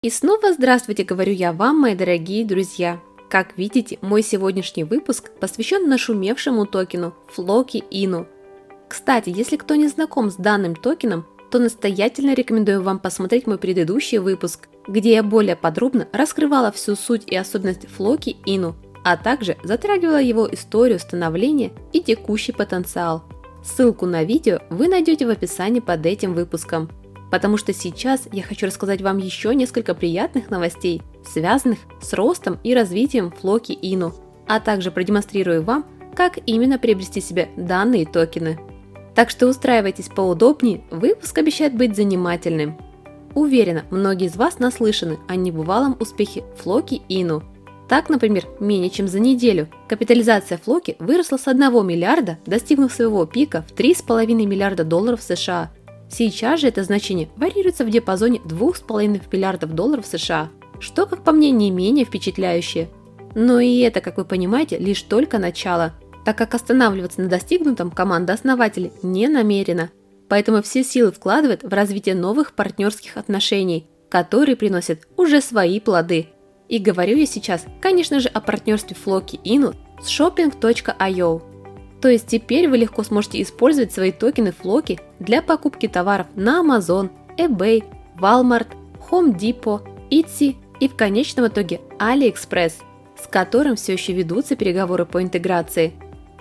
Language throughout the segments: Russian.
И снова здравствуйте, говорю я вам, мои дорогие друзья. Как видите, мой сегодняшний выпуск посвящен нашумевшему токену Floki Inu. Кстати, если кто не знаком с данным токеном, то настоятельно рекомендую вам посмотреть мой предыдущий выпуск, где я более подробно раскрывала всю суть и особенность Floki Inu, а также затрагивала его историю становления и текущий потенциал. Ссылку на видео вы найдете в описании под этим выпуском. Потому что сейчас я хочу рассказать вам еще несколько приятных новостей, связанных с ростом и развитием Floki Inu, а также продемонстрирую вам, как именно приобрести себе данные токены. Так что устраивайтесь поудобнее, выпуск обещает быть занимательным. Уверена, многие из вас наслышаны о небывалом успехе Floki Inu. Так, например, менее чем за неделю капитализация Floki выросла с 1 миллиарда, достигнув своего пика в $3,5 миллиарда США. Сейчас же это значение варьируется в диапазоне $2,5 миллиардов США, что, как по мне, не менее впечатляюще. Но и это, как вы понимаете, лишь только начало, так как останавливаться на достигнутом команда основателей не намерена. Поэтому все силы вкладывает в развитие новых партнерских отношений, которые приносят уже свои плоды. И говорю я сейчас, конечно же, о партнерстве Floki Inu с Shopping.io. То есть теперь вы легко сможете использовать свои токены Floki для покупки товаров на Amazon, eBay, Walmart, Home Depot, Etsy и в конечном итоге AliExpress, с которым все еще ведутся переговоры по интеграции.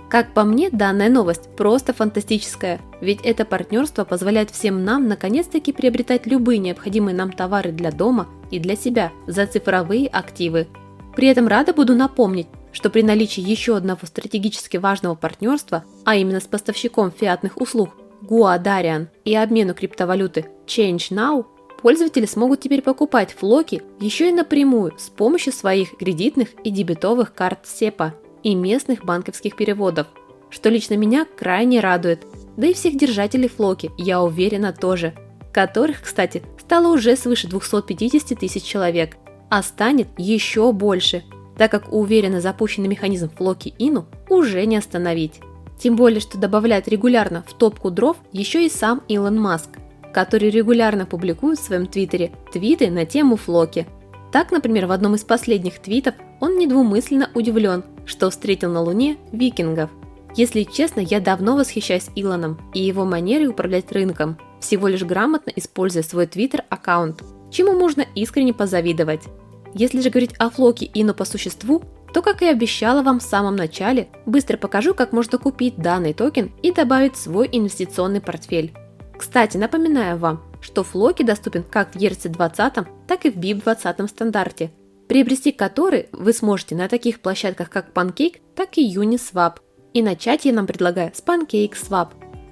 Как по мне, данная новость просто фантастическая, ведь это партнерство позволяет всем нам наконец-таки приобретать любые необходимые нам товары для дома и для себя за цифровые активы. При этом рада буду напомнить, что при наличии еще одного стратегически важного партнерства, а именно с поставщиком фиатных услуг Gua Darian и обмену криптовалюты ChangeNow, пользователи смогут теперь покупать Floki еще и напрямую с помощью своих кредитных и дебетовых карт SEPA и местных банковских переводов, что лично меня крайне радует, да и всех держателей Floki, я уверена, тоже, которых, кстати, стало уже свыше 250 тысяч человек, а станет еще больше, так как уверенно запущенный механизм Floki Inu уже не остановить. Тем более, что добавляет регулярно в топку дров еще и сам Илон Маск, который регулярно публикует в своем твиттере твиты на тему Floki. Так, например, в одном из последних твитов он недвусмысленно удивлен, что встретил на Луне викингов. Если честно, я давно восхищаюсь Илоном и его манерой управлять рынком, всего лишь грамотно используя свой твиттер-аккаунт, чему можно искренне позавидовать. Если же говорить о Floki Inu по существу, то, как и обещала вам в самом начале, быстро покажу, как можно купить данный токен и добавить в свой инвестиционный портфель. Кстати, напоминаю вам, что Floki доступен как в ERC-20, так и в BIP-20 стандарте, приобрести который вы сможете на таких площадках как Pancake, так и Uniswap. И начать я нам предлагаю с PancakeSwap.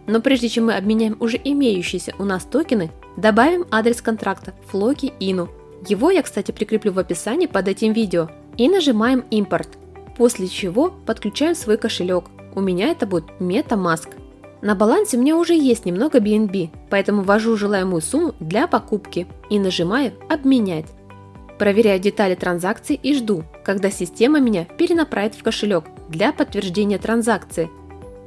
Но прежде чем мы обменяем уже имеющиеся у нас токены, добавим адрес контракта Floki Inu. Его я, кстати, прикреплю в описании под этим видео. И нажимаем импорт, после чего подключаем свой кошелек. У меня это будет MetaMask. На балансе у меня уже есть немного BNB, поэтому ввожу желаемую сумму для покупки и нажимаю «Обменять». Проверяю детали транзакции и жду, когда система меня перенаправит в кошелек для подтверждения транзакции.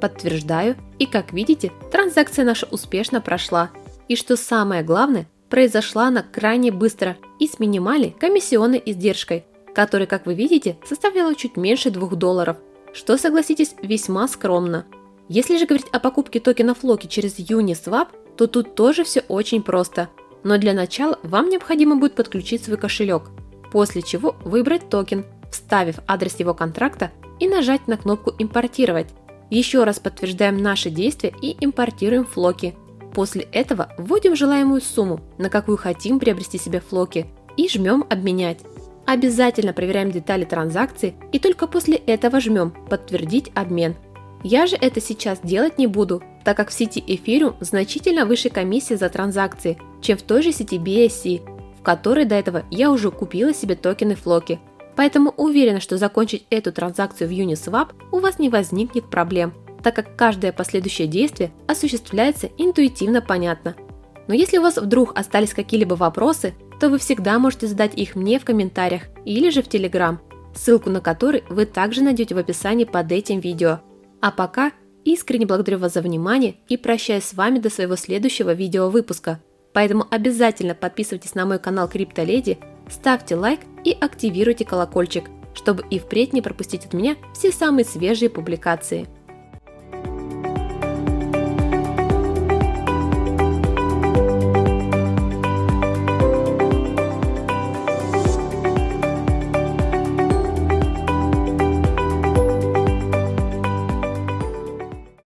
Подтверждаю, и как видите, транзакция наша успешно прошла. И что самое главное, произошла она крайне быстро и с минимальной комиссионной издержкой, которая, как вы видите, составляла чуть меньше $2, что, согласитесь, весьма скромно. Если же говорить о покупке токена Floki через Uniswap, то тут тоже все очень просто. Но для начала вам необходимо будет подключить свой кошелек, после чего выбрать токен, вставив адрес его контракта и нажать на кнопку «Импортировать». Еще раз подтверждаем наши действия и импортируем Floki. После этого вводим желаемую сумму, на какую хотим приобрести себе Floki, и жмем «Обменять». Обязательно проверяем детали транзакции и только после этого жмем «Подтвердить обмен». Я же это сейчас делать не буду, так как в сети Ethereum значительно выше комиссия за транзакции, чем в той же сети BSC, в которой до этого я уже купила себе токены Floki. Поэтому уверена, что закончить эту транзакцию в Uniswap у вас не возникнет проблем, так как каждое последующее действие осуществляется интуитивно понятно. Но если у вас вдруг остались какие-либо вопросы, то вы всегда можете задать их мне в комментариях или же в Telegram, ссылку на который вы также найдете в описании под этим видео. А пока искренне благодарю вас за внимание и прощаюсь с вами до своего следующего видео выпуска. Поэтому обязательно подписывайтесь на мой канал CryptoLady, ставьте лайк и активируйте колокольчик, чтобы и впредь не пропустить от меня все самые свежие публикации.